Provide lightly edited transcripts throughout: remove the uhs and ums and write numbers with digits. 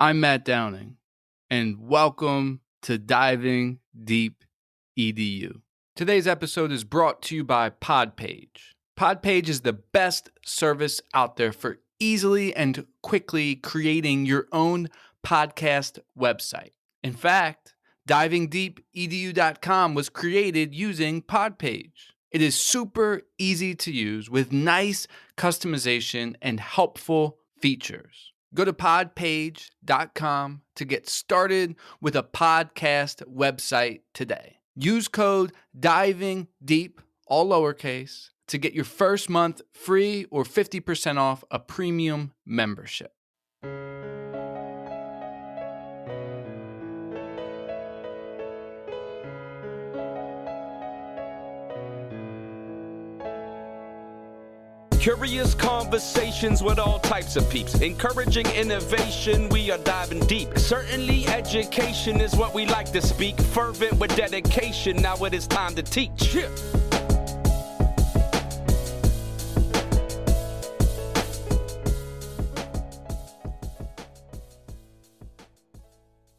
I'm Matt Downing, and welcome to Diving Deep EDU. Today's episode is brought to you by Podpage. Podpage is the best service out there for easily and quickly creating your own podcast website. In fact, DivingDeepEDU.com was created using Podpage. It is super easy to use with nice customization and helpful features. Go to podpage.com to get started with a podcast website today. Use code DIVINGDEEP, all lowercase, to get your first month free or 50% off a premium membership. Curious conversations with all types of peeps. Encouraging innovation, we are diving deep. Certainly education is what we like to speak. Fervent with dedication, now it is time to teach. Yeah.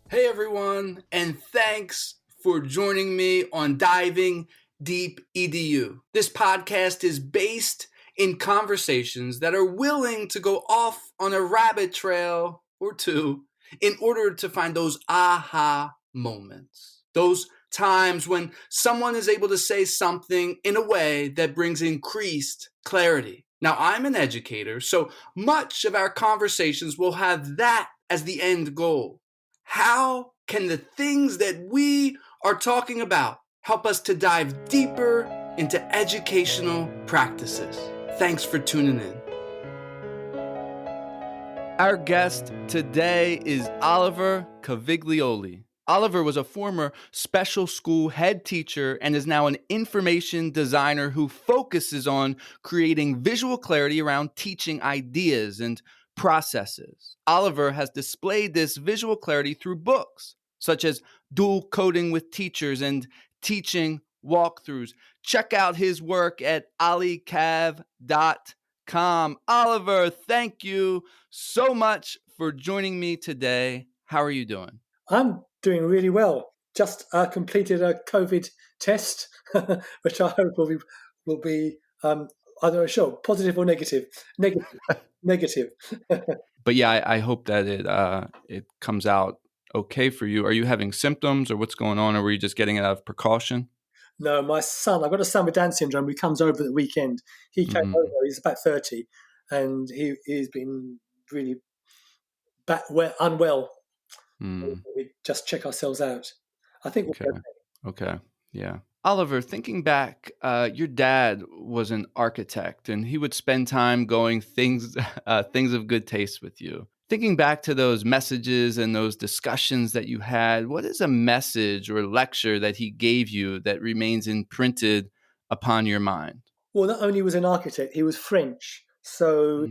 Hey everyone, and thanks for joining me on Diving Deep EDU. This podcast is based in conversations that are willing to go off on a rabbit trail or two in order to find those aha moments. Those times when someone is able to say something in a way that brings increased clarity. Now, I'm an educator, so much of our conversations will have that as the end goal. How can the things that we are talking about help us to dive deeper into educational practices? Thanks for tuning in. Our guest today is Oliver Caviglioli. Oliver was a former special school head teacher and is now an information designer who focuses on creating visual clarity around teaching ideas and processes. Oliver has displayed this visual clarity through books, such as Dual Coding with Teachers and Teaching Walkthroughs. Check out his work at olicav.com. Oliver, thank you so much for joining me today. How are you doing? I'm doing really well. Just completed a COVID test, which I hope will be I'm not sure, positive or negative. Negative. But yeah, I hope that it comes out okay for you. Are you having symptoms or what's going on, or were you just getting it out of precaution? No, my son, I've got a son with Down syndrome who comes over at the weekend. He came over, he's about 30, and he's been really unwell. We just check ourselves out. I think we'll be okay. Okay, yeah. Oliver, thinking back, your dad was an architect, and he would spend time going things of good taste with you. Thinking back to those messages and those discussions that you had, what is a message or lecture that he gave you that remains imprinted upon your mind? Well, not only was he an architect, he was French. So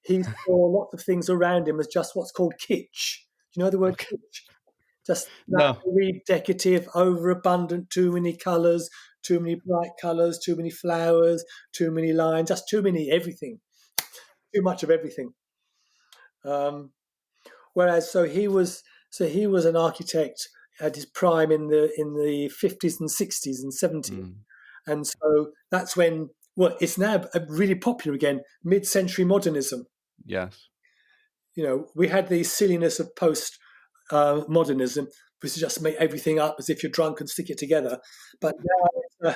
he saw lots of things around him as just what's called kitsch. Do you know the word kitsch? Just very decorative, overabundant, too many colours, too many bright colours, too many flowers, too many lines, just too many everything. Too much of everything. Whereas, so he was an architect at his prime in the 50s and 60s and 70s, and so that's when it's now really popular again. Mid-century modernism. Yes. You know, we had the silliness of post modernism, which is just make everything up as if you're drunk and stick it together. But now,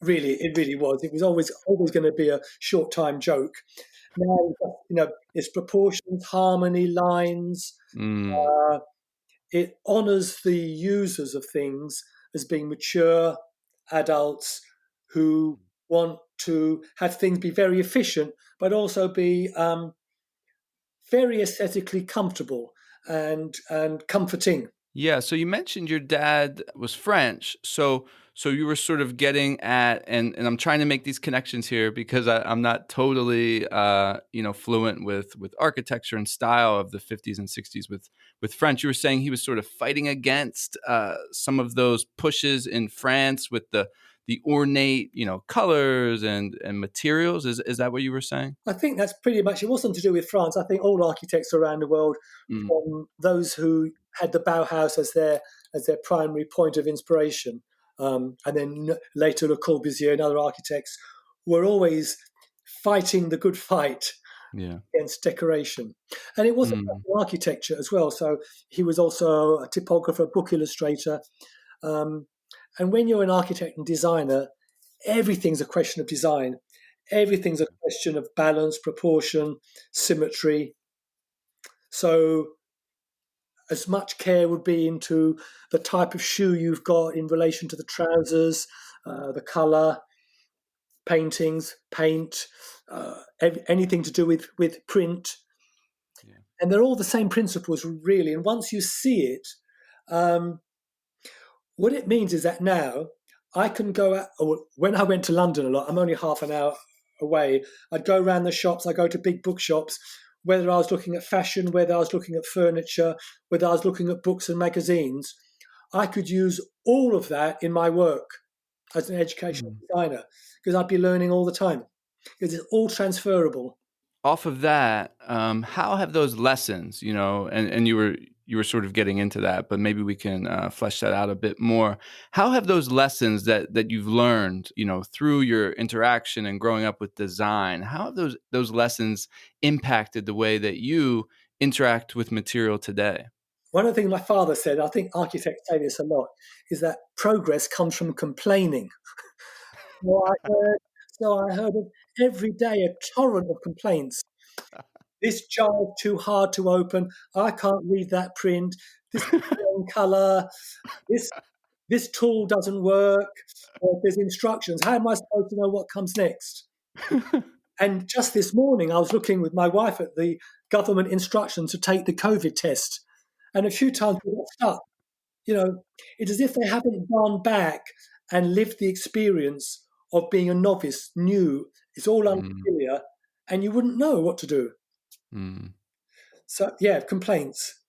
it really was. It was always going to be a short time joke. Now, it's proportions, harmony, lines. It honours the users of things as being mature adults who want to have things be very efficient, but also be very aesthetically comfortable and comforting. Yeah. So you mentioned your dad was French. So you were sort of getting at, and I'm trying to make these connections here because I'm not totally, fluent with architecture and style of the 50s and 60s with French. You were saying he was sort of fighting against some of those pushes in France with the the ornate, colors and materials. Is that what you were saying? I think that's pretty much, it wasn't to do with France. I think all architects around the world, Mm, from those who had the Bauhaus as their primary point of inspiration, and then later Le Corbusier and other architects, were always fighting the good fight yeah. against decoration. And it wasn't Mm, just architecture as well. So he was also a typographer, book illustrator. Um, and when you're an architect and designer, everything's a question of design. Everything's a question of balance, proportion, symmetry. So as much care would be into the type of shoe you've got in relation to the trousers, the color, paintings, paint, anything to do with print. yeah. And they're all the same principles, really. And once you see it, um, what it means is that now I can go out. Or when I went to London a lot, I'm only half an hour away. I'd go around the shops. I go to big bookshops, whether I was looking at fashion, whether I was looking at furniture, whether I was looking at books and magazines. I could use all of that in my work as an educational Mm. designer because I'd be learning all the time because it's all transferable. Off of that, how have those lessons, and you were sort of getting into that, but maybe we can flesh that out a bit more. How have those lessons that you've learned, through your interaction and growing up with design, how have those lessons impacted the way that you interact with material today? One of the things my father said, I think architects say this a lot, is that progress comes from complaining. So I heard, so I heard of every day a torrent of complaints. This jar is too hard to open. I can't read that print. This is the wrong color. This this tool doesn't work. Or there's instructions. How am I supposed to know what comes next? And just this morning, I was looking with my wife at the government instructions to take the COVID test, and a few times we got stuck. It's as if they haven't gone back and lived the experience of being a novice, new. It's all Mm, unfamiliar, and you wouldn't know what to do. mm. So, yeah, complaints.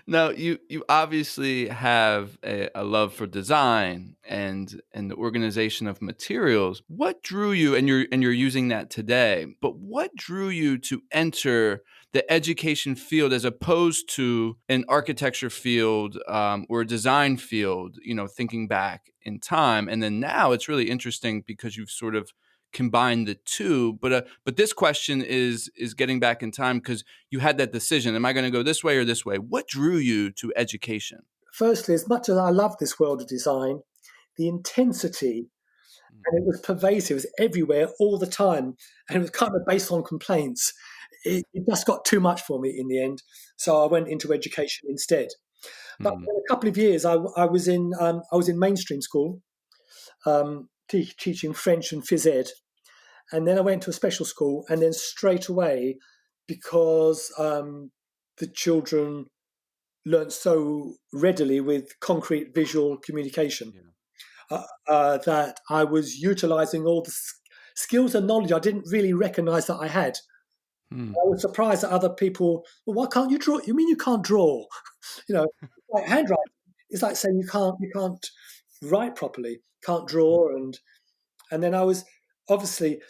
Now, you obviously have a love for design and the organization of materials. What drew you, and you're using that today, but what drew you to enter the education field as opposed to an architecture field, or a design field, thinking back in time? And then now it's really interesting because you've sort of combined the two. But this question is getting back in time because you had that decision. Am I going to go this way or this way? What drew you to education? Firstly, as much as I love this world of design, the intensity, and it was pervasive, it was everywhere all the time, and it was kind of based on complaints. It just got too much for me in the end, so I went into education instead. But Mm, in a couple of years, I was in mainstream school, teaching French and phys ed, and then I went to a special school, and then straight away, because the children learnt so readily with concrete visual communication, yeah. that I was utilizing all the skills and knowledge I didn't really recognize that I had. Hmm. I was surprised that other people, well, why can't you draw? You mean you can't draw? Like handwriting. It's like saying you can't write properly, can't draw, and then I was obviously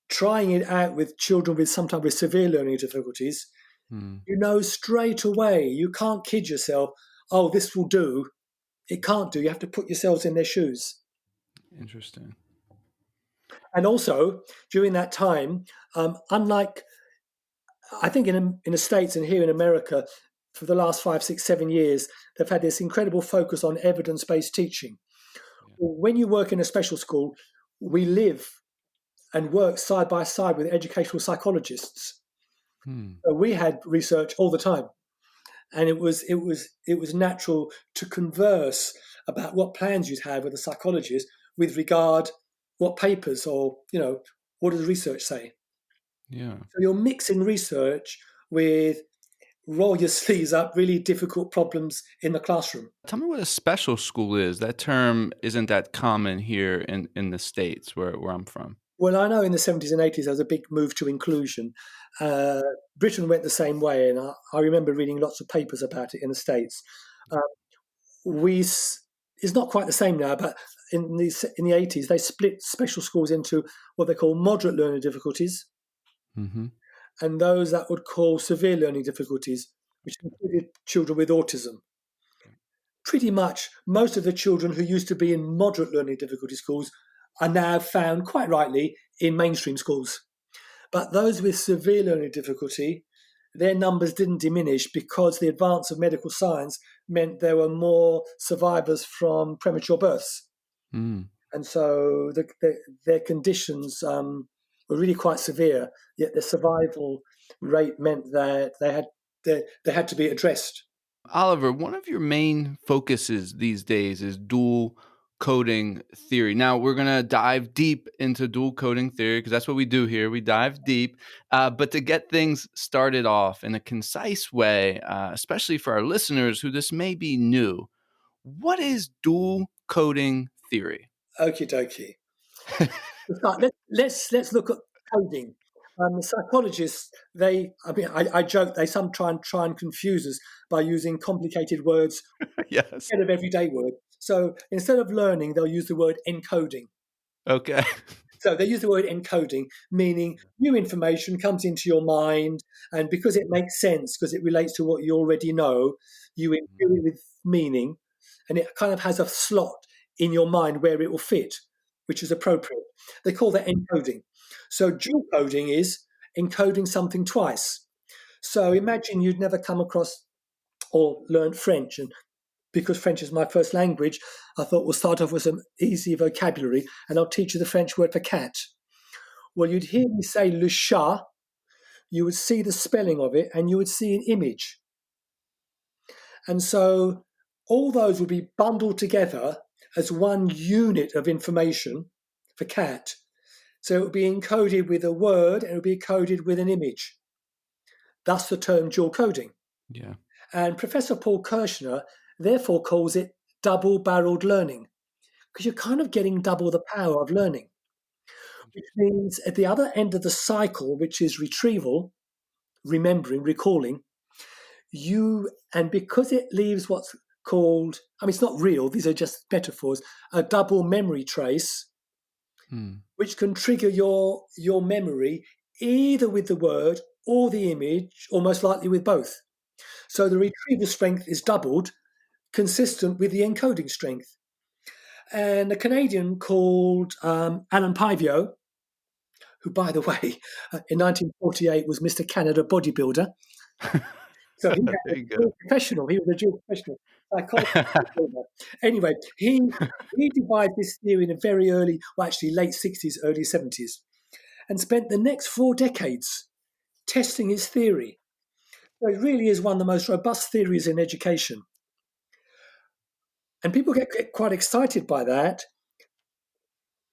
trying it out with children with sometimes with severe learning difficulties. Hmm. You know straight away, you can't kid yourself. Oh, this will do. It can't do. You have to put yourselves in their shoes. Interesting. And also during that time, unlike I think in the States and here in America, for the last 5, 6, 7 years, they've had this incredible focus on evidence-based teaching. Yeah. When you work in a special school, we live and work side by side with educational psychologists. Hmm. So we had research all the time, and it was natural to converse about what plans you'd have with a psychologist with regard what papers or what does research say. Yeah. So you're mixing research with roll your sleeves up, really difficult problems in the classroom. Tell me what a special school is. That term isn't that common here in the States where I'm from. Well, I know in the 70s and 80s there was a big move to inclusion. Uh, Britain went the same way, and I remember reading lots of papers about it in the States. Uh, we it's not quite the same now, but in the 80s, they split special schools into what they call moderate learning difficulties Mm-hmm. and those that would call severe learning difficulties, which included children with autism. Pretty much most of the children who used to be in moderate learning difficulty schools are now found, quite rightly, in mainstream schools. But those with severe learning difficulty, their numbers didn't diminish because the advance of medical science meant there were more survivors from premature births. Mm. And so their conditions were really quite severe, yet the survival rate meant that they had to be addressed. Oliver, one of your main focuses these days is dual coding theory. Now, we're going to dive deep into dual coding theory because that's what we do here. We dive deep. But to get things started off in a concise way, especially for our listeners who this may be new, what is dual coding theory? Okie dokie. Let's look at coding. Psychologists, I joke, they sometimes try and confuse us by using complicated words Yes. instead of everyday words. So instead of learning, they'll use the word encoding. Okay. So they use the word encoding, meaning new information comes into your mind, and because it makes sense, because it relates to what you already know, you imbue it with meaning, and it kind of has a slot in your mind where it will fit, which is appropriate. They call that encoding. So dual coding is encoding something twice. So imagine you'd never come across or learned French, and because French is my first language, I thought we'll start off with some easy vocabulary and I'll teach you the French word for cat. Well, you'd hear me say le chat, you would see the spelling of it, and you would see an image. And so all those would be bundled together as one unit of information for cat. So it would be encoded with a word and it would be encoded with an image. Thus the term dual coding. Yeah. And Professor Paul Kirshner therefore calls it double-barreled learning, because you're kind of getting double the power of learning, which means at the other end of the cycle, which is retrieval, remembering, recalling, and because it leaves what's called, it's not real, these are just metaphors, a double memory trace, which can trigger your memory either with the word or the image, or most likely with both. So the retrieval strength is doubled, consistent with the encoding strength. And a Canadian called Alan Pivio, who, by the way, in 1948 was Mr. Canada bodybuilder. So he was a dual professional. He was a dual professional. Anyway, he devised this theory in a very early, late 60s, early 70s, and spent the next 4 decades testing his theory. So it really is one of the most robust theories in education. And people get quite excited by that.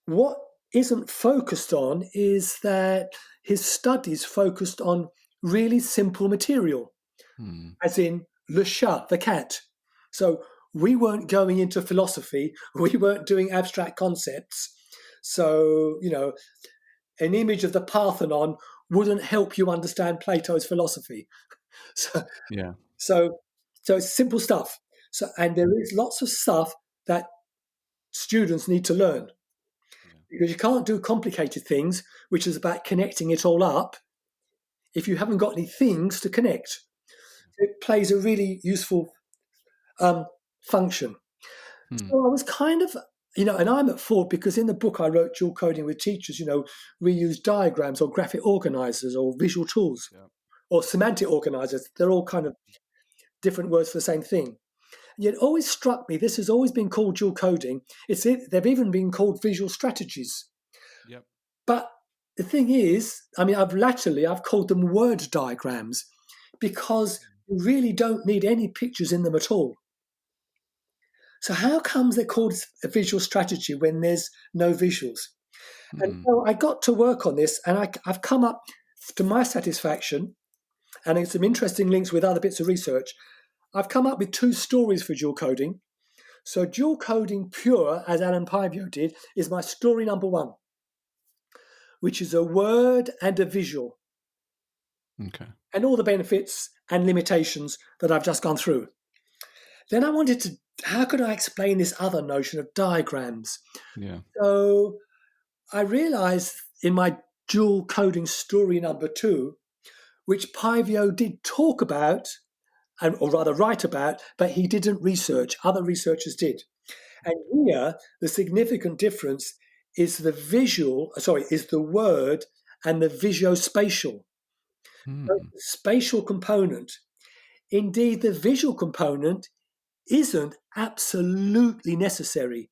What isn't focused on is that his studies focused on really simple material, as in le chat, the cat. So we weren't going into philosophy. We weren't doing abstract concepts. So, an image of the Parthenon wouldn't help you understand Plato's philosophy. So it's simple stuff. So, and there is lots of stuff that students need to learn, because you can't do complicated things, which is about connecting it all up, if you haven't got any things to connect. It plays a really useful function. So I was kind of, and I'm at fault because in the book I wrote Dual Coding with Teachers, we use diagrams or graphic organizers or visual tools or semantic organizers. They're all kind of different words for the same thing. And yet it always struck me, this has always been called dual coding. They've even been called visual strategies. Yep. But the thing is, I've called them word diagrams, because you really don't need any pictures in them at all. So how comes they're called a visual strategy when there's no visuals? And so I got to work on this, and I've come up, to my satisfaction, and in some interesting links with other bits of research, I've come up with 2 stories for dual coding. So dual coding pure, as Alan Pivio did, is my story number 1, which is a word and a visual. Okay. And all the benefits and limitations that I've just gone through. Then I wanted to, how could I explain this other notion of diagrams? Yeah. So I realized in my dual coding story number 2, which Pivio did talk about, or rather write about, but he didn't research. Other researchers did. And here, the significant difference is the word and the visuospatial. So the spatial component. Indeed, the visual component isn't absolutely necessary.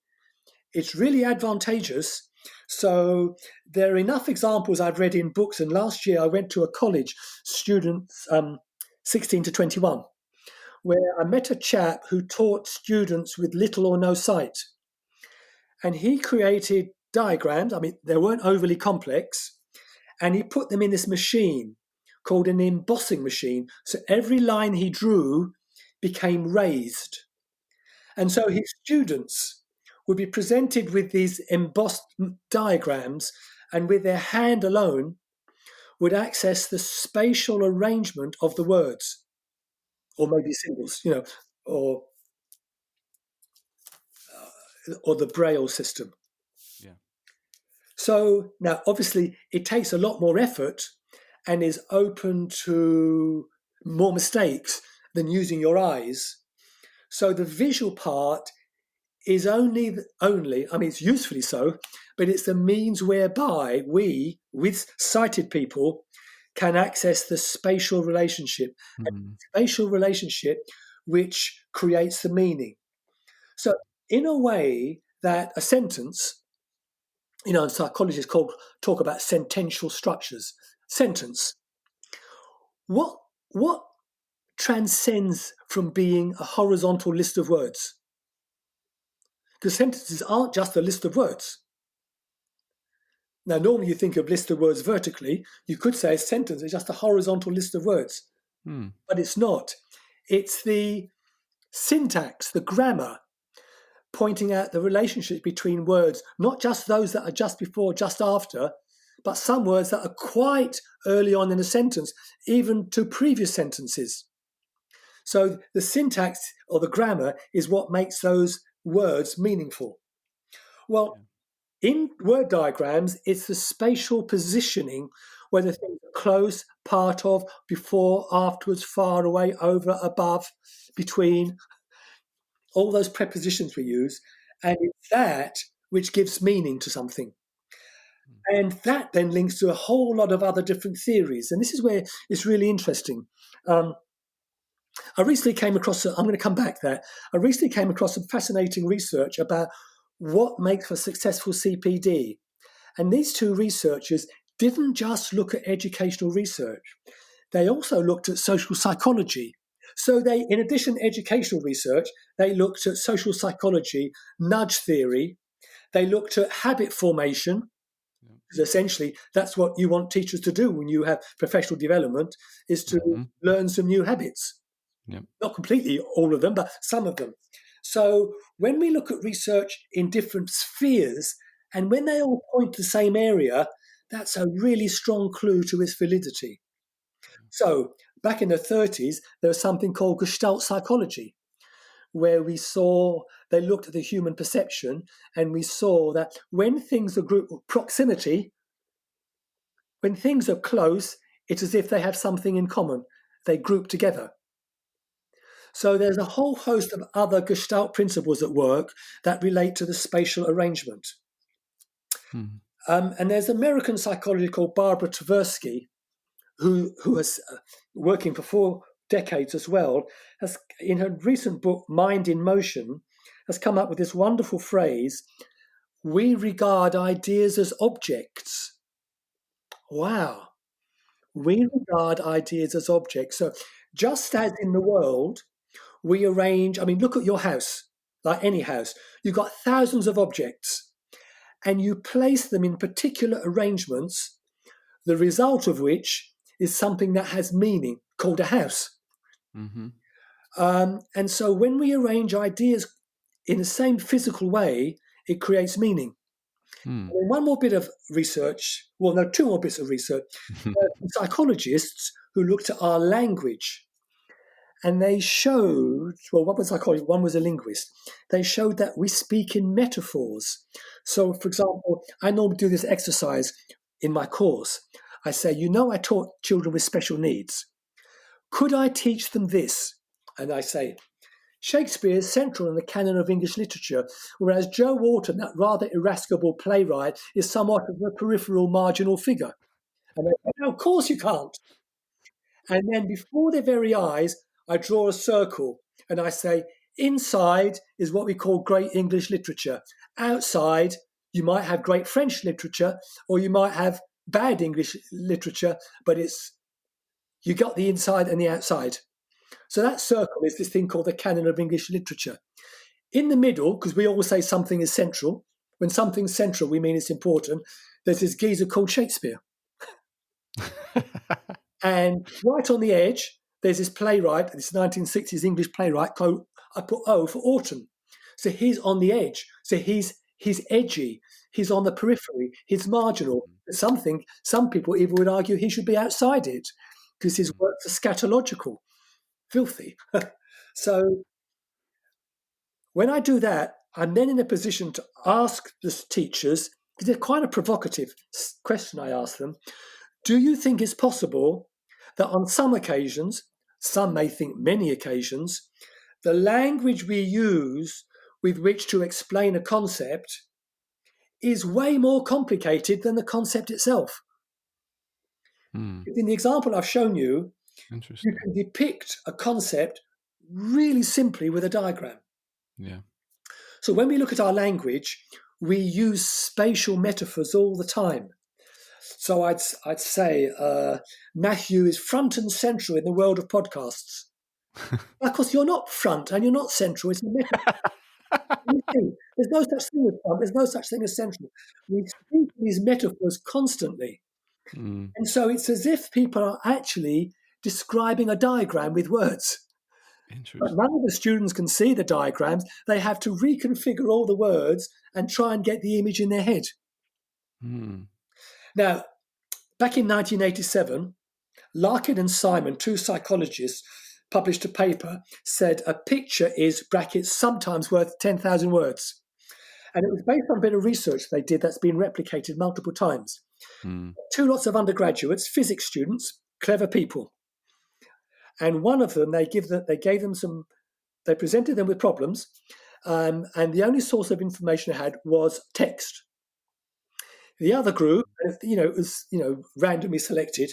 It's really advantageous. So there are enough examples I've read in books. And last year I went to a college, students 16 to 21, where I met a chap who taught students with little or no sight. And he created diagrams. I mean, they weren't overly complex. And he put them in this machine called an embossing machine. So every line he drew became raised. And so his students would be presented with these embossed diagrams, and with their hand alone would access the spatial arrangement of the words, or maybe symbols, or the Braille system. Yeah. So now, obviously, it takes a lot more effort and is open to more mistakes than using your eyes. So the visual part is only, I mean, it's usefully so, but it's the means whereby we, with sighted people, can access the spatial relationship, and spatial relationship which creates the meaning. So in a way that a sentence, psychologists talk about sentential structures. Sentence. What transcends from being a horizontal list of words? Because sentences aren't just a list of words. Now, normally you think of list of words vertically. You could say a sentence is just a horizontal list of words, but it's not. It's the syntax, the grammar, pointing out the relationship between words, not just those that are just before, just after, but some words that are quite early on in a sentence, even to previous sentences. So the syntax or the grammar is what makes those words meaningful. Well, in word diagrams, it's the spatial positioning, whether things are close, part of, before, afterwards, far away, over, above, between, all those prepositions we use, and it's that which gives meaning to something. And that then links to a whole lot of other different theories. And this is where it's really interesting. I recently came across, I'm going to come back there. I recently came across some fascinating research about what makes a successful CPD. And these two researchers didn't just look at educational research. They also looked at social psychology. So they, in addition to educational research, they looked at social psychology, nudge theory. They looked at habit formation. Because essentially, that's what you want teachers to do when you have professional development, is to learn some new habits. Yep. Not completely all of them, but some of them. So when we look at research in different spheres, and when they all point to the same area, that's a really strong clue to its validity. So back in the 30s, there was something called Gestalt psychology, where they looked at the human perception, and we saw that when things are grouped with proximity, when things are close, it's as if they have something in common. They group together. So there's a whole host of other Gestalt principles at work that relate to the spatial arrangement. And there's an American psychologist called Barbara Tversky, who has working for 4 decades as well, has, in her recent book, Mind in Motion, has come up with this wonderful phrase, we regard ideas as objects. Wow. We regard ideas as objects. So just as in the world, we arrange, look at your house, like any house. You've got thousands of objects, and you place them in particular arrangements, the result of which is something that has meaning, called a house. And so when we arrange ideas in the same physical way, it creates meaning. And one more bit of research, 2 more bits of research. Psychologists who looked at our language. And they showed, well, what was psychology? One was a linguist. They showed that we speak in metaphors. So, for example, I normally do this exercise in my course. I say, I taught children with special needs. Could I teach them this? And I say, Shakespeare is central in the canon of English literature, whereas Joe Wharton, that rather irascible playwright, is somewhat of a peripheral marginal figure. And they say, no, of course you can't. And then before their very eyes, I draw a circle and I say, inside is what we call great English literature. Outside, you might have great French literature, or you might have bad English literature, but you got the inside and the outside. So that circle is this thing called the canon of English literature. In the middle, because we always say something is central, when something's central, we mean it's important, there's this geezer called Shakespeare. And right on the edge, there's this playwright, this 1960s English playwright, I put O for Autumn. So he's on the edge. So he's edgy. He's on the periphery. He's marginal. Some people even would argue he should be outside it because his works are scatological, filthy. So when I do that, I'm then in a position to ask the teachers, because they're quite a provocative question I ask them, do you think it's possible that on some occasions, some may think many occasions, the language we use with which to explain a concept is way more complicated than the concept itself? In the example I've shown you, you can depict a concept really simply with a diagram. Yeah. So when we look at our language, we use spatial metaphors all the time. So I'd say Matthew is front and central in the world of podcasts. Of course, you're not front and you're not central. It's a metaphor. There's no such thing as front. There's no such thing as central. We speak these metaphors constantly. And so it's as if people are actually describing a diagram with words. But none of the students can see the diagrams. They have to reconfigure all the words and try and get the image in their head. Now, back in 1987, Larkin and Simon, two psychologists, published a paper, said a picture is, brackets, sometimes worth 10,000 words. And it was based on a bit of research they did that's been replicated multiple times. Two lots of undergraduates, physics students, clever people. And one of them, they presented them with problems, and the only source of information they had was text. The other group, it was randomly selected.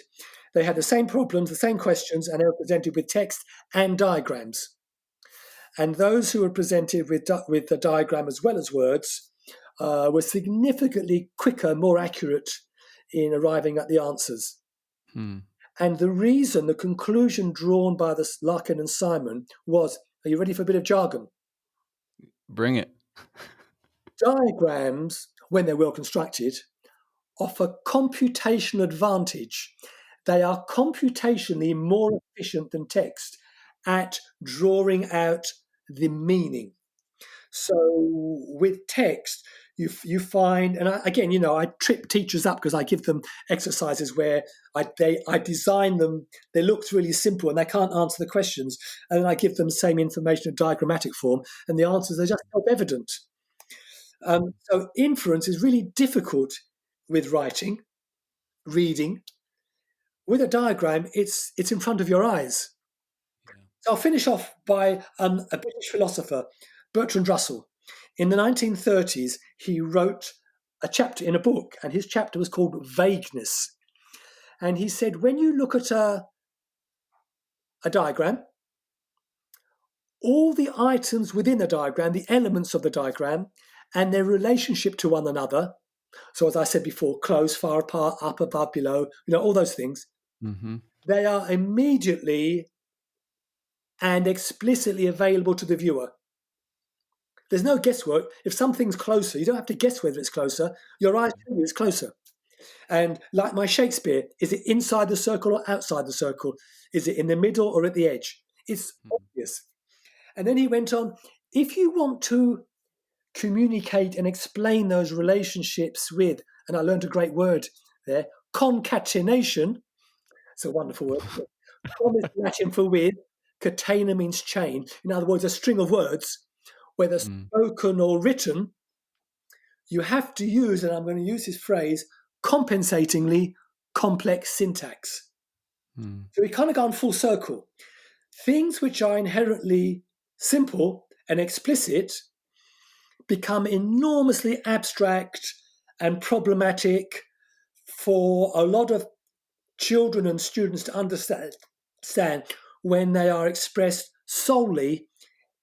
They had the same problems, the same questions, and they were presented with text and diagrams. And those who were presented with the diagram as well as words were significantly quicker, more accurate in arriving at the answers. And the conclusion drawn by the Larkin and Simon was, are you ready for a bit of jargon? Bring it. Diagrams, when they're well constructed, offer computational advantage. They are computationally more efficient than text at drawing out the meaning. So with text, you find, and I trip teachers up because I give them exercises where I design them. They look really simple and they can't answer the questions, and then I give them the same information in diagrammatic form, and the answers are just self-evident. So inference is really difficult with writing, reading. With a diagram, it's in front of your eyes. So I'll finish off by a British philosopher, Bertrand Russell. In the 1930s, he wrote a chapter in a book, and his chapter was called Vagueness. And he said, when you look at a diagram, all the items within the diagram, the elements of the diagram, and their relationship to one another, so as I said before, close, far apart, up, above, below, all those things, they are immediately and explicitly available to the viewer. There's no guesswork. If something's closer, you don't have to guess whether it's closer. Your eyes tell you it's closer. And like my Shakespeare, is it inside the circle or outside the circle? Is it in the middle or at the edge? It's obvious. And then he went on, if you want to communicate and explain those relationships with, and I learned a great word there, concatenation. It's a wonderful word. Con is Latin for with, Catena means chain. In other words, a string of words, whether spoken or written, you have to use, and I'm going to use this phrase, compensatingly complex syntax. So we kind of gone full circle. Things which are inherently simple and explicit become enormously abstract and problematic for a lot of children and students to understand when they are expressed solely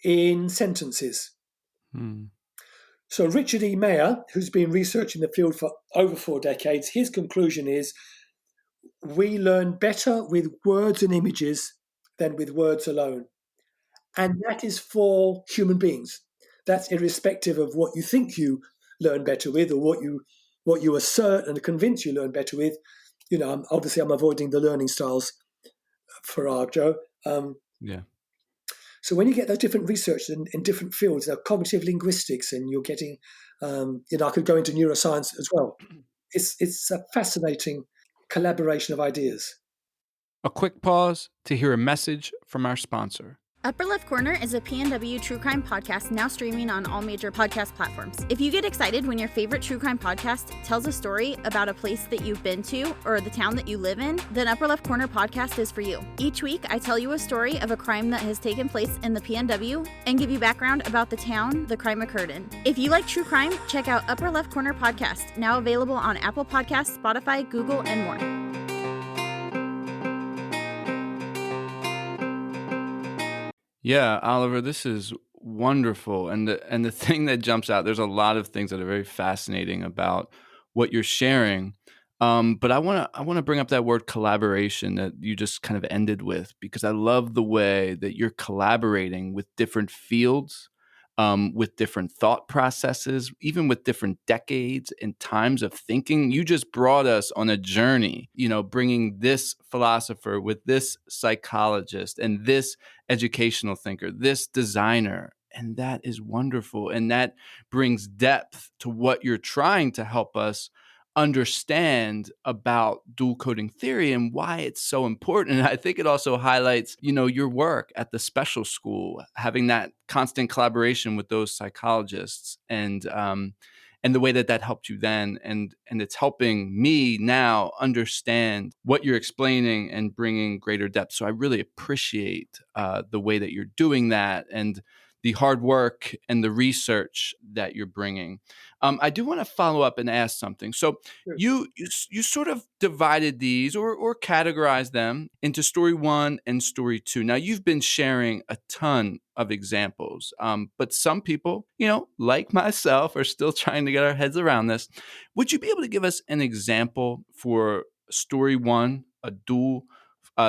in sentences. So Richard E. Mayer, who's been researching the field for over 4 decades, his conclusion is we learn better with words and images than with words alone. And that is for human beings. That's irrespective of what you think you learn better with or what you assert and convince you learn better with. You know, obviously I'm avoiding the learning styles for Arjo. So when you get those different research in different fields, cognitive linguistics, and you're getting, I could go into neuroscience as well. It's a fascinating collaboration of ideas. A quick pause to hear a message from our sponsor. Upper Left Corner is a PNW true crime podcast now streaming on all major podcast platforms. If you get excited when your favorite true crime podcast tells a story about a place that you've been to or the town that you live in, then Upper Left Corner podcast is for you. Each week, I tell you a story of a crime that has taken place in the PNW and give you background about the town the crime occurred in. If you like true crime, check out Upper Left Corner podcast, now available on Apple Podcasts, Spotify, Google, and more. Yeah, Oliver, this is wonderful. And the thing that jumps out, there's a lot of things that are very fascinating about what you're sharing. But I want to bring up that word collaboration that you just kind of ended with, because I love the way that you're collaborating with different fields, with different thought processes, even with different decades and times of thinking. You just brought us on a journey, bringing this philosopher with this psychologist and this educational thinker, this designer. And that is wonderful. And that brings depth to what you're trying to help us understand about dual coding theory and why it's so important. And I think it also highlights, your work at the special school, having that constant collaboration with those psychologists and the way that helped you then. And it's helping me now understand what you're explaining and bringing greater depth. So I really appreciate the way that you're doing that and the hard work and the research that you're bringing. I do want to follow up and ask something. So Sure. You sort of divided these or categorized them into story 1 and story 2. Now, you've been sharing a ton of examples, but some people, like myself, are still trying to get our heads around this. Would you be able to give us an example for story 1, a dual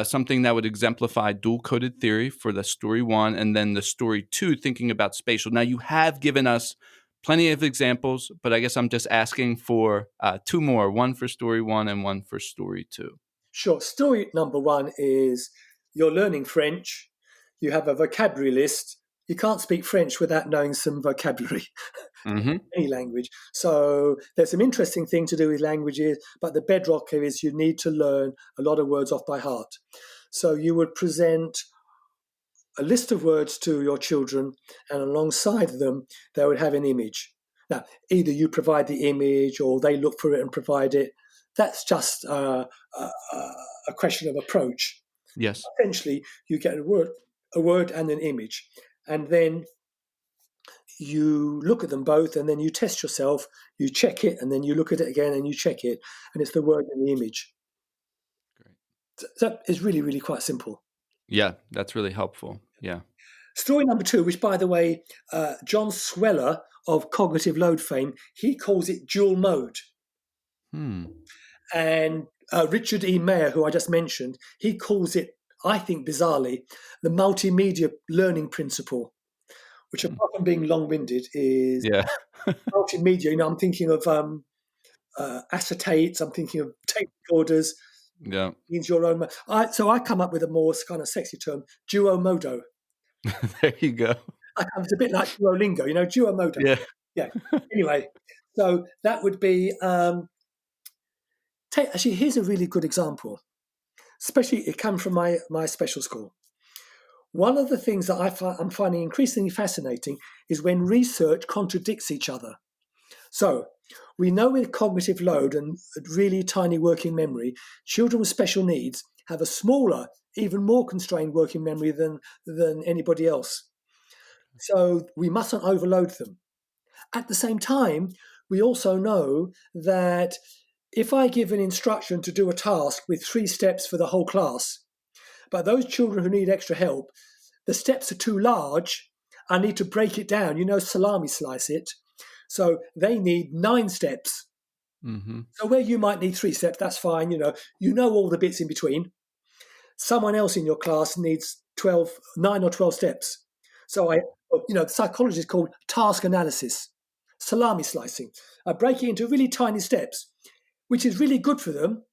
something that would exemplify dual-coded theory for the story 1, and then the story 2, thinking about spatial. Now, you have given us plenty of examples, but I guess I'm just asking for 2 more, one for story 1 and one for story 2. Sure. Story number 1 is you're learning French. You have a vocabulary list. You can't speak French without knowing some vocabulary. Any language. So there's some interesting thing to do with languages, but the bedrock here is you need to learn a lot of words off by heart. So you would present a list of words to your children, and alongside them, they would have an image. Now, either you provide the image or they look for it and provide it. That's just a question of approach. Yes. Essentially, you get a word and an image, and then you look at them both, and then you test yourself, you check it, and then you look at it again and you check it, and it's the word and the image. Great. So it's really, really quite simple. Yeah, that's really helpful. Yeah. Story number 2, which, by the way, John Sweller of cognitive load fame, he calls it dual mode. And Richard E. Mayer, who I just mentioned, he calls it, I think bizarrely, the multimedia learning principle, which apart from being long-winded is multimedia. I'm thinking of acetates, I'm thinking of tape recorders. Yeah. Means your own. So I come up with a more kind of sexy term, duomodo. There you go. It's a bit like Duolingo, duomodo. Yeah. Anyway, so that would be, actually, here's a really good example. Especially, it comes from my special school. One of the things that I'm finding increasingly fascinating is when research contradicts each other. So we know with cognitive load and really tiny working memory, children with special needs have a smaller, even more constrained working memory than anybody else. So we mustn't overload them. At the same time, we also know that if I give an instruction to do a task with 3 steps for the whole class, but those children who need extra help, the steps are too large, I need to break it down, salami slice it. So they need 9 steps. Mm-hmm. So where you might need 3 steps, that's fine. You know all the bits in between. Someone else in your class needs 9 or 12 steps. So the psychology is called task analysis, salami slicing. I break it into really tiny steps, which is really good for them.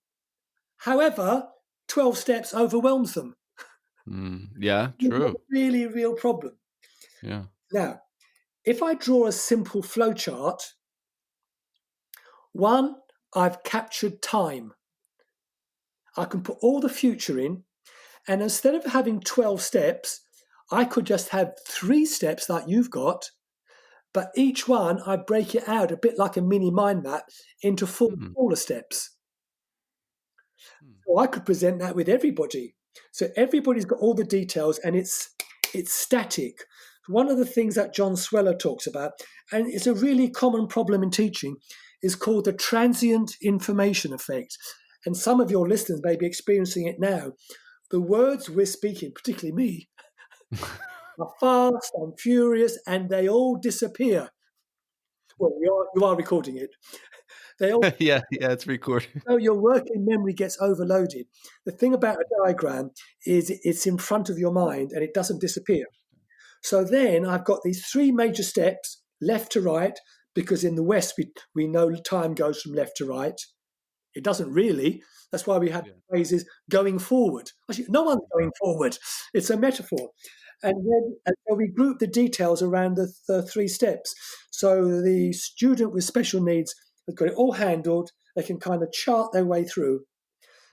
However, 12 steps overwhelms them. Yeah, true. It's a really real problem. Yeah. Now, if I draw a simple flowchart, 1, I've captured time. I can put all the future in, and instead of having 12 steps, I could just have 3 steps like you've got, but each one I break it out a bit like a mini mind map into 4 smaller steps. So I could present that with everybody. So everybody's got all the details, and it's static. One of the things that John Sweller talks about, and it's a really common problem in teaching, is called the transient information effect. And some of your listeners may be experiencing it now. The words we're speaking, particularly me, are fast and furious, and they all disappear. Well, you are recording it. They all yeah, it's recorded. So your working memory gets overloaded. The thing about a diagram is it's in front of your mind and it doesn't disappear. So then I've got these 3 major steps, left to right, because in the West we know time goes from left to right. It doesn't really. That's why we have phrases going forward. Actually, no one's going forward. It's a metaphor. And so we group the details around the 3 steps. So the student with special needs has got it all handled. They can kind of chart their way through.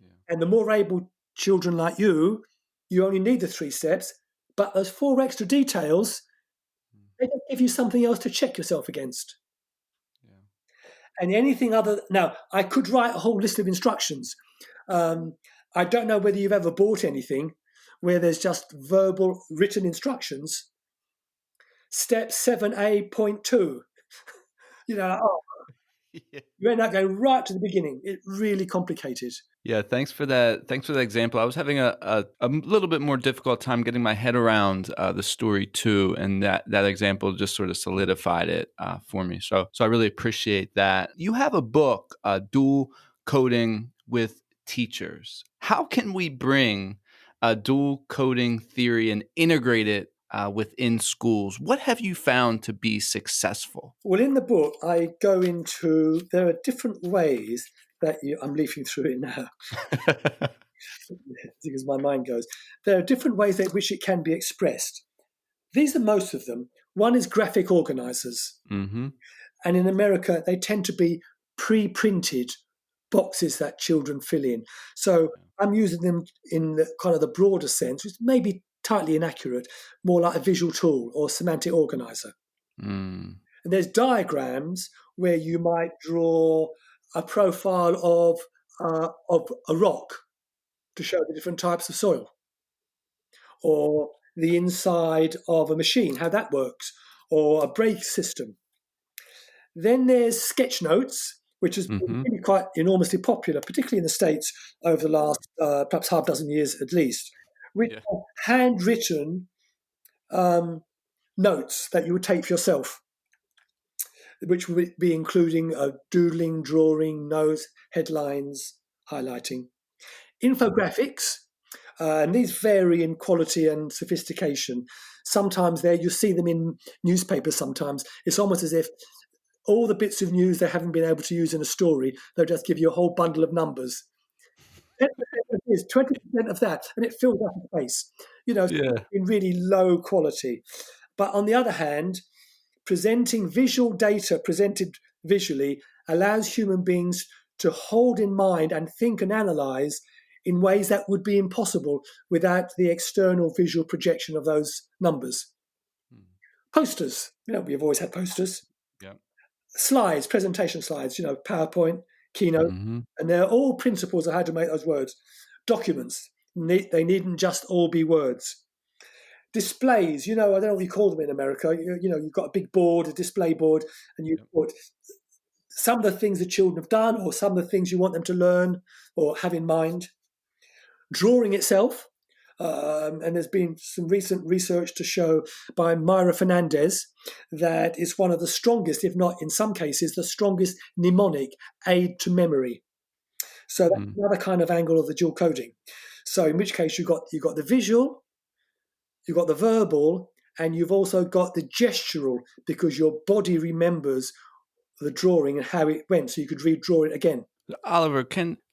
Yeah. And the more able children like you only need the 3 steps, but those 4 extra details, they don't give you something else to check yourself against. Yeah. And anything other... Now, I could write a whole list of instructions. I don't know whether you've ever bought anything where there's just verbal written instructions. Step 7A.2. You end up going right to the beginning. It's really complicated. Yeah, thanks for that. Thanks for that example. I was having a little bit more difficult time getting my head around the story too, and that example just sort of solidified it for me. So I really appreciate that. You have a book, Dual Coding with Teachers. How can we bring dual coding theory and integrate it within schools? What have you found to be successful? Well, in the book, I go into, there are different ways that I'm leafing through it now, because my mind goes. There are different ways in which it can be expressed. These are most of them. One is graphic organizers. Mm-hmm. And in America, they tend to be pre-printed boxes that children fill in. So I'm using them in the kind of the broader sense, which may be tightly inaccurate, more like a visual tool or semantic organizer. And there's diagrams where you might draw a profile of a rock to show the different types of soil, or the inside of a machine, how that works, or a brake system. Then there's sketch notes, which has been really quite enormously popular, particularly in the States over the last perhaps half dozen years at least, which are handwritten notes that you would take for yourself, which would be including doodling, drawing, notes, headlines, highlighting. Infographics, and these vary in quality and sophistication. Sometimes you see them in newspapers sometimes. It's almost as if all the bits of news they haven't been able to use in a story, they'll just give you a whole bundle of numbers. 20% of that, and it fills up a space, in really low quality. But on the other hand, presenting visual data presented visually allows human beings to hold in mind and think and analyze in ways that would be impossible without the external visual projection of those numbers. Posters, we've always had posters. Yeah. Slides, presentation slides, PowerPoint, Keynote, and they're all principles of how to make those words. Documents, they needn't just all be words. Displays, I don't know what you call them in America. You've got a big board, a display board, and you put some of the things the children have done or some of the things you want them to learn or have in mind. Drawing itself, and there's been some recent research to show by Myra Fernandez that it's one of the strongest, if not in some cases, the strongest mnemonic aid to memory. So that's another kind of angle of the dual coding. So in which case you've got the visual, you've got the verbal, and you've also got the gestural, because your body remembers the drawing and how it went, so you could redraw it again. Oliver,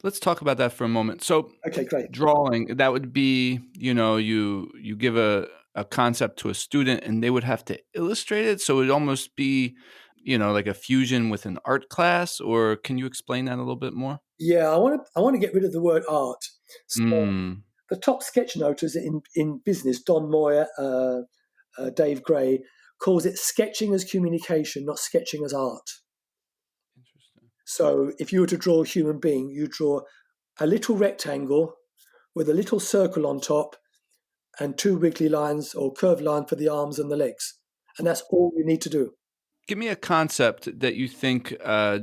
let's talk about that for a moment. So, okay, great. Drawing, that would be, you give a concept to a student and they would have to illustrate it. So it would almost be, like a fusion with an art class. Or can you explain that a little bit more? Yeah, I want to get rid of the word art. So the top sketch noters in business, Don Moyer, Dave Gray, calls it sketching as communication, not sketching as art. Interesting. So if you were to draw a human being, you draw a little rectangle with a little circle on top and two wiggly lines or curved lines for the arms and the legs. And that's all you need to do. Give me a concept that you think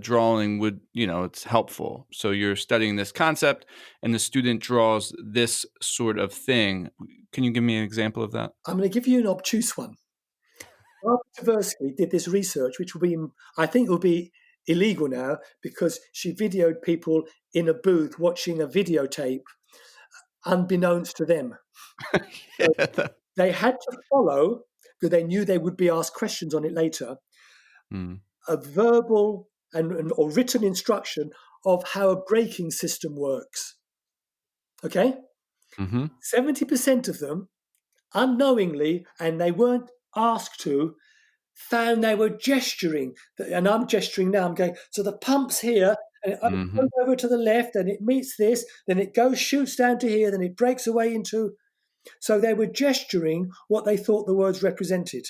drawing would, it's helpful. So you're studying this concept and the student draws this sort of thing. Can you give me an example of that? I'm going to give you an obtuse one. Barbara Tversky did this research, which I think will be illegal now, because she videoed people in a booth watching a videotape unbeknownst to them. So they had to follow, because they knew they would be asked questions on it later, a verbal or written instruction of how a braking system works. Okay? 70% of them, unknowingly, and they weren't asked to, found they were gesturing. And I'm gesturing now. I'm going, so the pump's here, and it goes over to the left, and it meets this, then it shoots down to here, then it breaks away into... So they were gesturing what they thought the words represented.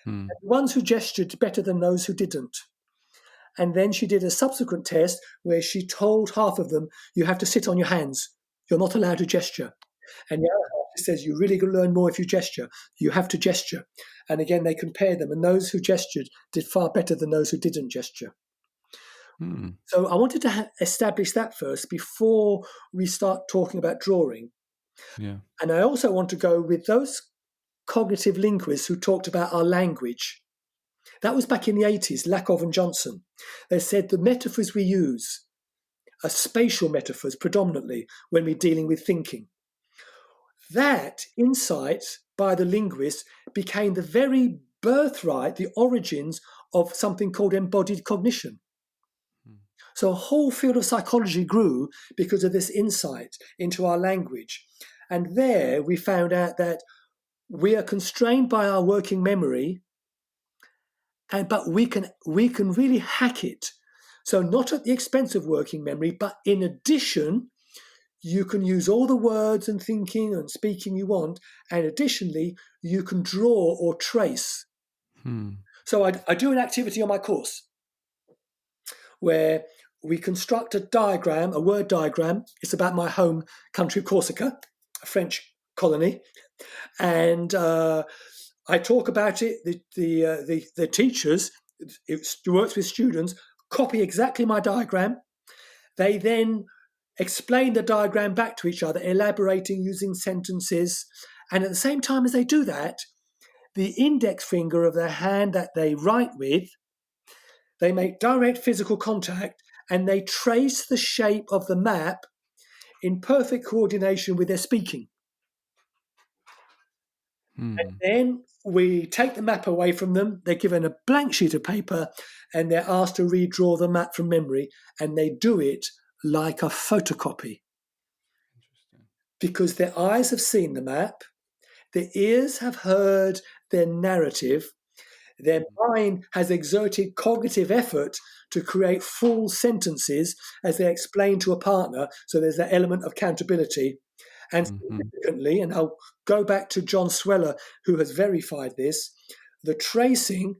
And the ones who gestured better than those who didn't. And then she did a subsequent test where she told half of them, you have to sit on your hands. You're not allowed to gesture. And the other half says, you really can learn more if you gesture. You have to gesture. And again, they compared them. And those who gestured did far better than those who didn't gesture. So I wanted to establish that first before we start talking about drawing. Yeah. And I also want to go with those cognitive linguists who talked about our language. That was back in the 80s, Lakoff and Johnson. They said the metaphors we use are spatial metaphors predominantly when we're dealing with thinking. That insight by the linguists became the very birthright, the origins of something called embodied cognition. So a whole field of psychology grew because of this insight into our language. And there we found out that we are constrained by our working memory, but we can really hack it. So not at the expense of working memory, but in addition, you can use all the words and thinking and speaking you want, and additionally, you can draw or trace. So I do an activity on my course where we construct a diagram, a word diagram. It's about my home country, Corsica, a French colony. And I talk about it. The teachers, it works with students, copy exactly my diagram. They then explain the diagram back to each other, elaborating using sentences. And at the same time as they do that, the index finger of their hand that they write with, they make direct physical contact and they trace the shape of the map in perfect coordination with their speaking. And then we take the map away from them. They're given a blank sheet of paper and they're asked to redraw the map from memory, and they do it like a photocopy. Because their eyes have seen the map, their ears have heard their narrative, Their mind has exerted cognitive effort to create full sentences as they explain to a partner. So there's that element of accountability. And significantly, and I'll go back to John Sweller, who has verified this, the tracing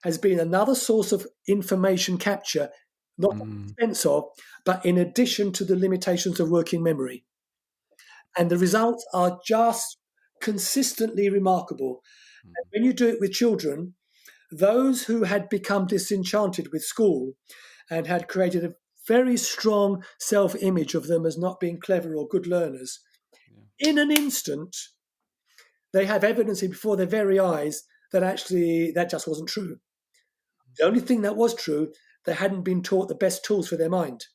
has been another source of information capture, not at the expense of, but in addition to the limitations of working memory. And the results are just consistently remarkable. And when you do it with children, those who had become disenchanted with school and had created a very strong self-image of them as not being clever or good learners, in an instant, they have evidence before their very eyes that actually that just wasn't true. The only thing that was true, they hadn't been taught the best tools for their mind.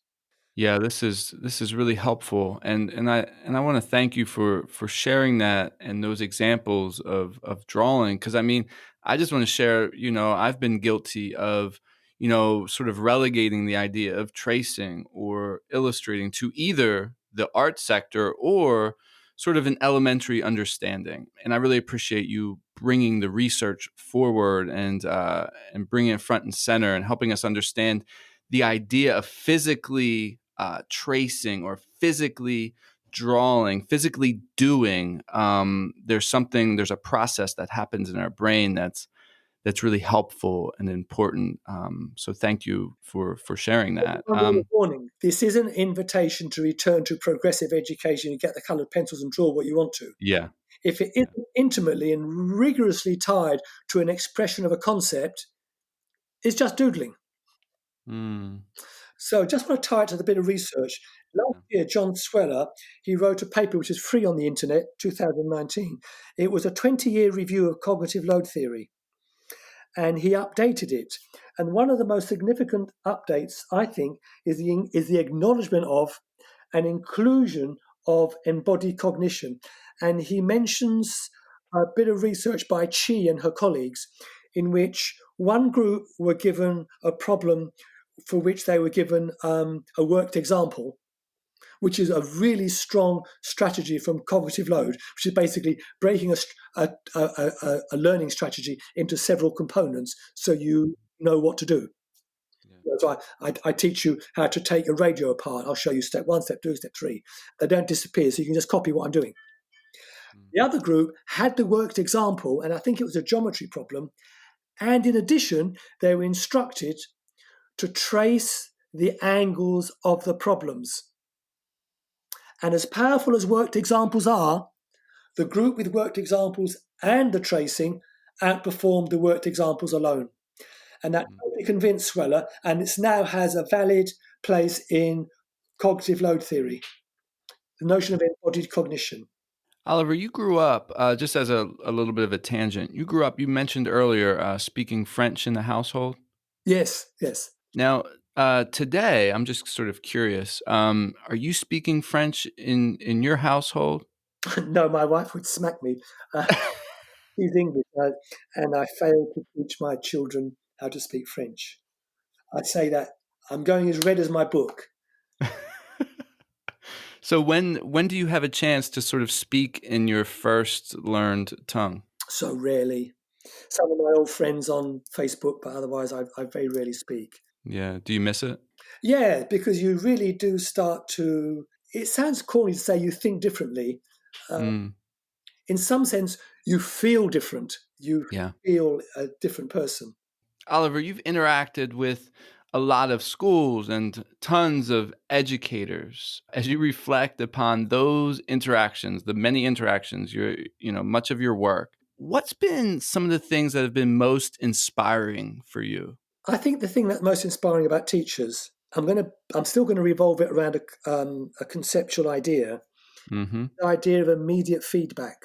Yeah, this is really helpful, and I want to thank you for sharing that and those examples of drawing, because I mean, I just want to share, I've been guilty of, sort of relegating the idea of tracing or illustrating to either the art sector or sort of an elementary understanding. And I really appreciate you bringing the research forward and bringing it front and center and helping us understand the idea of physically tracing or physically drawing, physically doing. There's a process that happens in our brain that's really helpful and important. So thank you for sharing that. Warning, this is an invitation to return to progressive education and get the coloured pencils and draw what you want to. Yeah. If it isn't intimately and rigorously tied to an expression of a concept, it's just doodling. So just want to tie it to the bit of research. Last year, John Sweller, he wrote a paper which is free on the internet, 2019. It was a 20-year review of cognitive load theory. And he updated it. And one of the most significant updates, I think, is the acknowledgement of an inclusion of embodied cognition. And he mentions a bit of research by Chi and her colleagues, in which one group were given a problem for which they were given a worked example, which is a really strong strategy from cognitive load, which is basically breaking a learning strategy into several components so you know what to do. Yeah. So I teach you how to take a radio apart. I'll show you step 1, step 2, step 3. They don't disappear, so you can just copy what I'm doing. The other group had the worked example, and I think it was a geometry problem. And in addition, they were instructed to trace the angles of the problems. And as powerful as worked examples are, the group with worked examples and the tracing outperformed the worked examples alone. And that totally convinced Sweller, and it now has a valid place in cognitive load theory, the notion of embodied cognition. Oliver, you grew up, just as a little bit of a tangent, you mentioned earlier speaking French in the household? Yes. Now, today, I'm just sort of curious, are you speaking French in your household? No, my wife would smack me. She's English, and I fail to teach my children how to speak French. I say that I'm going as red as my book. So when do you have a chance to sort of speak in your first learned tongue? So rarely. Some of my old friends on Facebook, but otherwise I very rarely speak. Yeah. Do you miss it? Yeah, because you really do start to, it sounds corny to say you think differently. In some sense, you feel different. You feel a different person. Oliver, you've interacted with a lot of schools and tons of educators. As you reflect upon those interactions, the many interactions, much of your work, what's been some of the things that have been most inspiring for you? I think the thing that's most inspiring about teachers, I'm still going to revolve it around a conceptual idea, the idea of immediate feedback.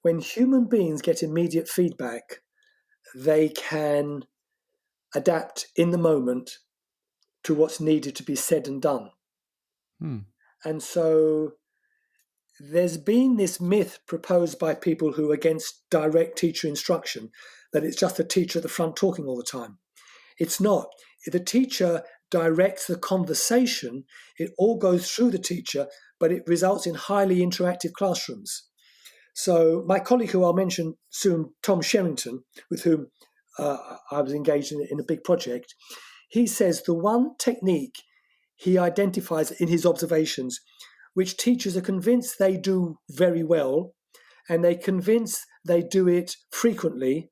When human beings get immediate feedback, they can adapt in the moment to what's needed to be said and done. And so there's been this myth proposed by people who are against direct teacher instruction, that it's just the teacher at the front talking all the time. It's not. The teacher directs the conversation. It all goes through the teacher, but it results in highly interactive classrooms. So my colleague who I'll mention soon, Tom Sherrington, with whom I was engaged in a big project, he says the one technique he identifies in his observations, which teachers are convinced they do very well, and they convince they do it frequently,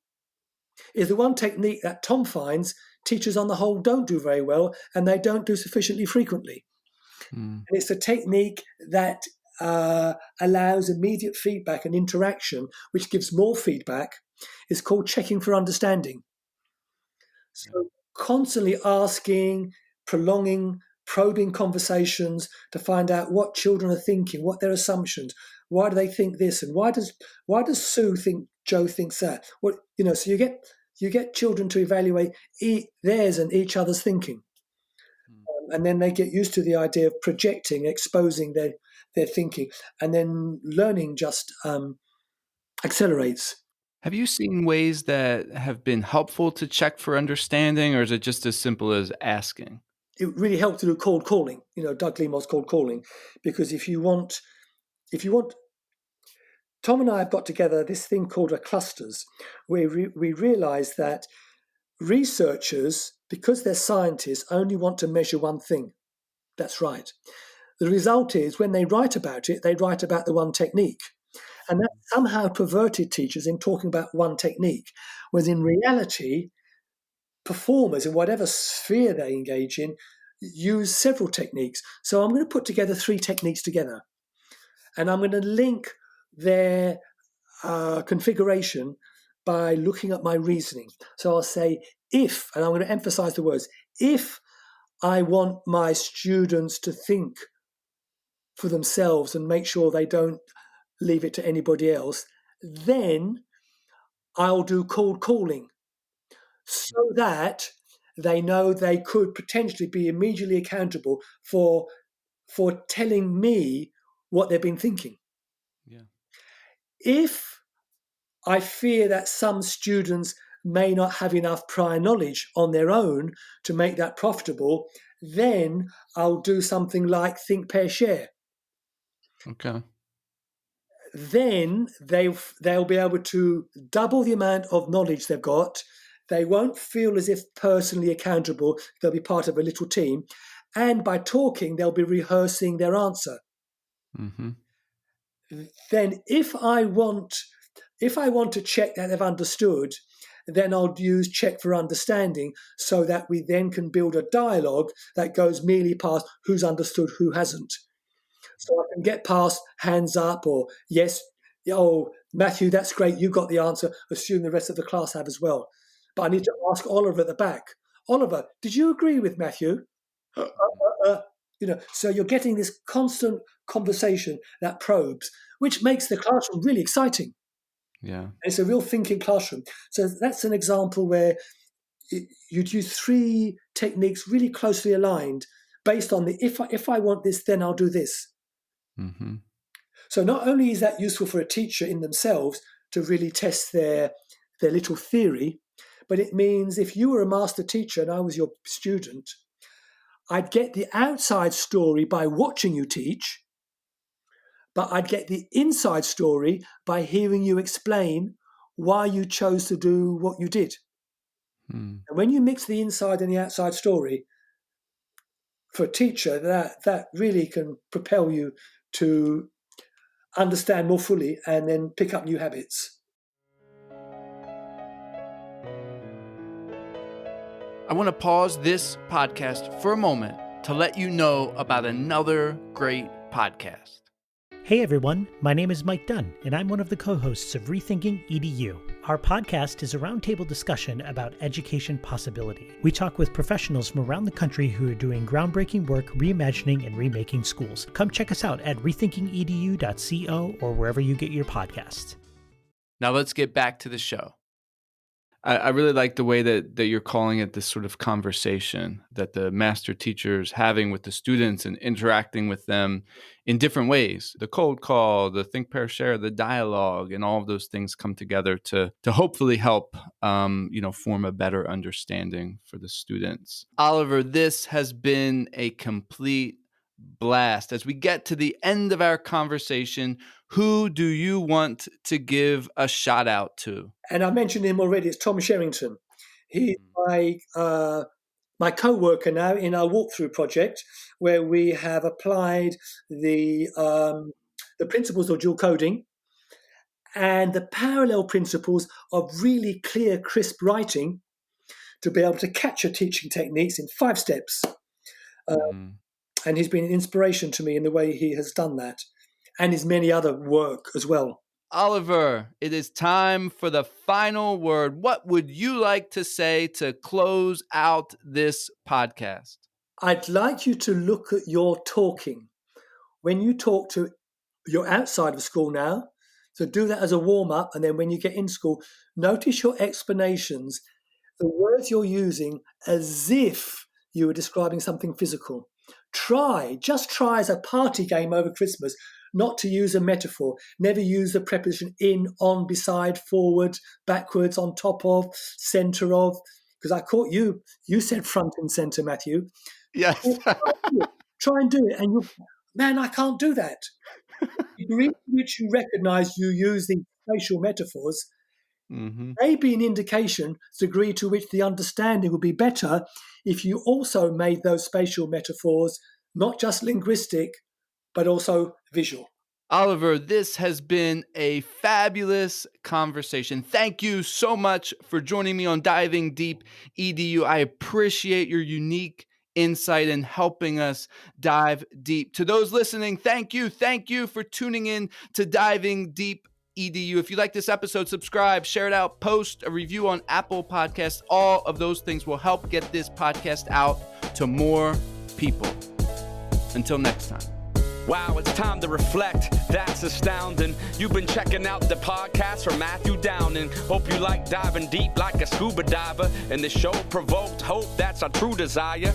is the one technique that Tom finds teachers on the whole don't do very well and they don't do sufficiently frequently. And it's a technique that allows immediate feedback and interaction, which gives more feedback. It's called checking for understanding. So constantly asking, prolonging, probing conversations to find out what children are thinking, what their assumptions, why do they think this, and why does Sue think Joe thinks that? So you get children to evaluate theirs and each other's thinking. And then they get used to the idea of projecting, exposing their thinking, and then learning just accelerates. Have you seen ways that have been helpful to check for understanding, or is it just as simple as asking? It really helped to do cold calling, Doug Lemo's cold calling, because if you want, Tom and I have got together this thing called a clusters, where we realize that researchers, because they're scientists, only want to measure one thing. That's right. The result is when they write about it, they write about the one technique. And that somehow perverted teachers in talking about one technique, whereas in reality, performers in whatever sphere they engage in use several techniques. So I'm going to put together 3 techniques together, and I'm going to link their configuration by looking at my reasoning. So I'll say if, and I'm going to emphasize the words, if I want my students to think for themselves and make sure they don't leave it to anybody else, then I'll do cold calling so that they know they could potentially be immediately accountable for telling me what they've been thinking. Yeah. If I fear that some students may not have enough prior knowledge on their own to make that profitable, then I'll do something like think, pair, share. Okay. Then they'll be able to double the amount of knowledge they've got. They won't feel as if personally accountable. They'll be part of a little team. And by talking, they'll be rehearsing their answer. Mm-hmm. Then if I want to check that they've understood, then I'll use check for understanding so that we then can build a dialogue that goes merely past who's understood, who hasn't. So I can get past hands up or yes, oh, Matthew, that's great, you got the answer, assume the rest of the class have as well. But I need to ask Oliver at the back, Oliver, did you agree with Matthew? So you're getting this constant conversation that probes, which makes the classroom really exciting. Yeah. It's a real thinking classroom. So that's an example where you'd use 3 techniques really closely aligned based on the if I want this, then I'll do this. Mm-hmm. So not only is that useful for a teacher in themselves to really test their little theory, but it means if you were a master teacher and I was your student, I'd get the outside story by watching you teach, but I'd get the inside story by hearing you explain why you chose to do what you did. And when you mix the inside and the outside story, for a teacher, that really can propel you to understand more fully and then pick up new habits. I want to pause this podcast for a moment to let you know about another great podcast. Hey everyone, my name is Mike Dunn, and I'm one of the co-hosts of Rethinking EDU. Our podcast is a roundtable discussion about education possibility. We talk with professionals from around the country who are doing groundbreaking work reimagining and remaking schools. Come check us out at rethinkingedu.co or wherever you get your podcasts. Now let's get back to the show. I really like the way that you're calling it this sort of conversation that the master teacher's having with the students and interacting with them in different ways. The cold call, the think, pair, share, the dialogue, and all of those things come together to hopefully help form a better understanding for the students. Oliver, this has been a complete blast. As we get to the end of our conversation, who do you want to give a shout out to? And I mentioned him already. It's Tom Sherrington. He's my co-worker now in our walkthrough project, where we have applied the principles of dual coding and the parallel principles of really clear, crisp writing to be able to capture teaching techniques in 5 steps. And he's been an inspiration to me in the way he has done that, and his many other work as well. Oliver, it is time for the final word. What would you like to say to close out this podcast? I'd like you to look at your talking. When you talk to, you're outside of school now, so do that as a warm-up, and then when you get in school, notice your explanations, the words you're using as if you were describing something physical. Just try as a party game over Christmas not to use a metaphor. Never use the preposition in, on, beside, forward, backwards, on top of, centre of. Because I caught you. You said front and centre, Matthew. Yes. Try and do it. And man, I can't do that. The degree to which you recognise you use these spatial metaphors may be an indication, the degree to which the understanding would be better if you also made those spatial metaphors not just linguistic, but also visual. Oliver, this has been a fabulous conversation. Thank you so much for joining me on Diving Deep EDU. I appreciate your unique insight and helping us dive deep. To those listening, thank you. Thank you for tuning in to Diving Deep EDU. If you like this episode, subscribe, share it out, post a review on Apple Podcasts. All of those things will help get this podcast out to more people. Until next time. Wow, it's time to reflect. That's astounding. You've been checking out the podcast from Matthew Downing. Hope you like diving deep like a scuba diver. And the show provoked hope, that's our true desire.